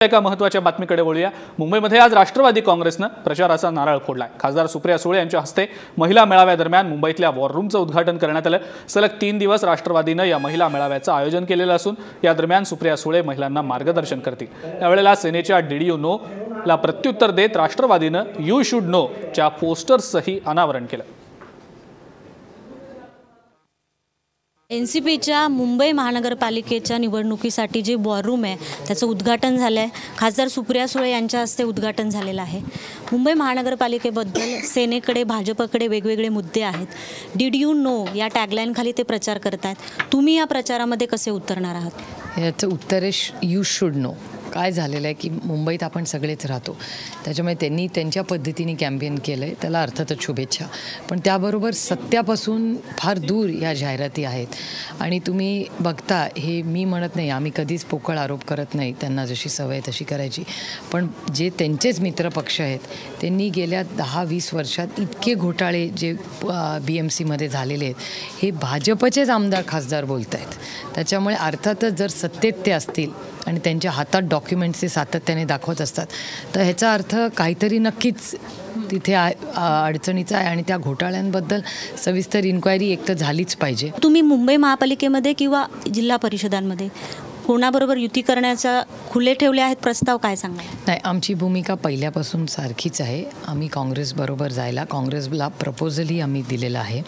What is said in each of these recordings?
एका महत्त्वाच्या बातमीकडे वळूया। मुंबईमध्ये आज राष्ट्रवादी काँग्रेसने प्रचाराचा नारळ फोडलाय। खासदार सुप्रिया सुळे यांच्या हस्ते महिला मेळाव्यादरम्यान मुंबईतल्या वॉर रूमचं उद्घाटन करण्यात आलं। सलग 3 दिवस राष्ट्रवादीने या महिला मेळाव्याचं आयोजन केलेलं असून या दरम्यान सुप्रिया सुळे महिलांना मार्गदर्शन करतील। यावेळेला सेनेच्या डीडीयू नो ला प्रत्युत्तर देत राष्ट्रवादीने यू शुड नो च्या पोस्टर्सही अनावरण केलं। एनसीपीच्या मुंबई महानगरपालिकेच्या निवडणुकीसाठी जे वॉर रूम आहे त्याचं उद्घाटन झालं आहे। खासदार सुप्रिया सुळे यांच्या हस्ते उद्घाटन झालेलं आहे। मुंबई महानगरपालिकेबद्दल सेनेकडे भाजपकडे वेगवेगळे मुद्दे आहेत। डीड यू नो या टॅगलाईन खाली ते प्रचार करत आहेत। तुम्ही या प्रचारामध्ये कसे उतरणार आहात? याचं उत्तर आहे यू शुड नो। काय झालेलं आहे की मुंबईत आपण सगळेच राहतो, त्याच्यामुळे त्यांनी त्यांच्या पद्धतीने कॅम्पेन केलं आहे, त्याला अर्थातच शुभेच्छा। पण त्याबरोबर सत्यापासून फार दूर या जाहिराती आहेत आणि तुम्ही बघता, हे मी म्हणत नाही, आम्ही कधीच पोकळ आरोप करत नाही, त्यांना जशी सवय तशी करायची। पण जे त्यांचेच मित्रपक्ष आहेत त्यांनी गेल्या 10-20 वर्षात इतके घोटाळे जे BMCमध्ये झालेले आहेत, हे भाजपचेच आमदार खासदार बोलत आहेत। त्याच्यामुळे अर्थातच जर सत्तेत ते असतील आणि त्यांच्या हातात डॉक्युमेंट्स ते सातत्याने दाखवत असतात, तर ह्याचा अर्थ काहीतरी नक्कीच तिथे अडचणीचा आहे आणि त्या घोटाळ्यांबद्दल सविस्तर इन्क्वायरी एक तर झालीच पाहिजे। तुम्ही मुंबई महापालिकेमध्ये किंवा जिल्हा परिषदांमध्ये कोणाबरोबर युती करण्याचा खुले ठेवले आहेत प्रस्ताव, काय सांगाल? नाही, आमची भूमिका पहिल्यापासून सारखीच आहे। आम्ही काँग्रेसबरोबर जायला, काँग्रेसला प्रपोजलही आम्ही दिलेला आहे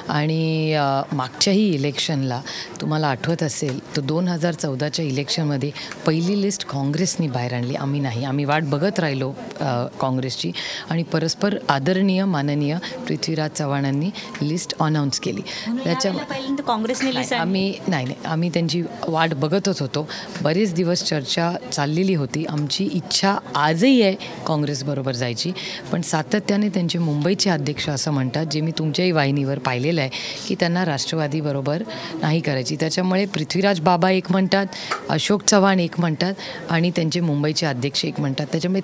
आणि मागच्याही इलेक्शनला तुम्हाला आठवत असेल तर 2014च्या इलेक्शनमध्ये पहिली लिस्ट काँग्रेसनी बाहेर आणली, आम्ही नाही। आम्ही वाट बघत राहिलो काँग्रेसची आणि परस्पर आदरणीय माननीय पृथ्वीराज चव्हाणांनी लिस्ट अनाऊन्स केली। त्याच्यामुळे काँग्रेसने लिस्ट आम्ही त्यांची वाट बघतच होतो। बरेच दिवस चर्चा चाललेली होती। आमची इच्छा आजही आहे काँग्रेसबरोबर जायची, पण सातत्याने त्यांचे मुंबईचे अध्यक्ष असं म्हणतात, जे मी तुमच्याही वाहिनीवर पाहिलेलं आहे, की त्यांना राष्ट्रवादीबरोबर नाही करायची। त्याच्यामुळे पृथ्वीराज बाबा एक म्हणतात, अशोक चव्हाण एक म्हणतात आणि त्यांचे मुंबईचे अध्यक्ष एक म्हणतात। त्याच्यामुळे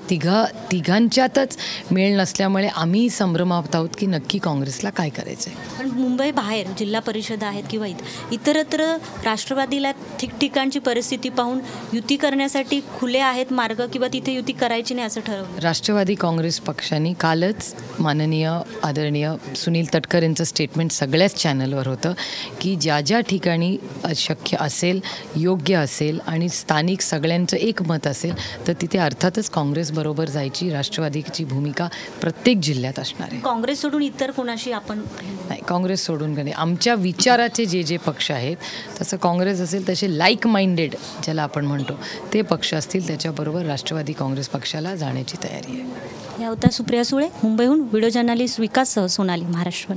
तिघांच्यातच मेळ नसल्यामुळे आम्ही संभ्रमात आहोत की नक्की काँग्रेसला काय करायचं आहे। पण मुंबई बाहेर जिल्हा परिषद आहेत किंवा इतरत्र राष्ट्रवादीला ठिकठिकाणची परिस्थिती पाहून युती करण्यासाठी खुले आहेत मार्ग, किंवा तिथे युती करायची नाही असं ठरवलं? राष्ट्रवादी काँग्रेस पक्षाने कालच माननीय आदरणीय सुनील तटकर यांचं स्टेटमेंट सगळ्याच चॅनलवर होतं की ज्या ज्या ठिकाणी शक्य असेल, योग्य असेल आणि स्थानिक सगळ्यांचं एक मत असेल तर तिथे अर्थातच काँग्रेसबरोबर जायची राष्ट्रवादीची भूमिका प्रत्येक जिल्ह्यात असणार आहे। काँग्रेस सोडून इतर कोणाशी आपण नाही, काँग्रेस सोडून नाही। आमच्या विचाराचे जे पक्ष आहेत, तसं काँग्रेस असेल तसे लाईक माइंडेड ज्याला आपण म्हणतो ते पक्ष असतील, त्याच्याबरोबर राष्ट्रवादी काँग्रेस पक्षाला जाण्याची तयारी आहे। या होत्या सुप्रिया सुळे, मुंबईहून व्हिडिओ जर्नलिस्ट विकाससह सोनाली, महाराष्ट्र।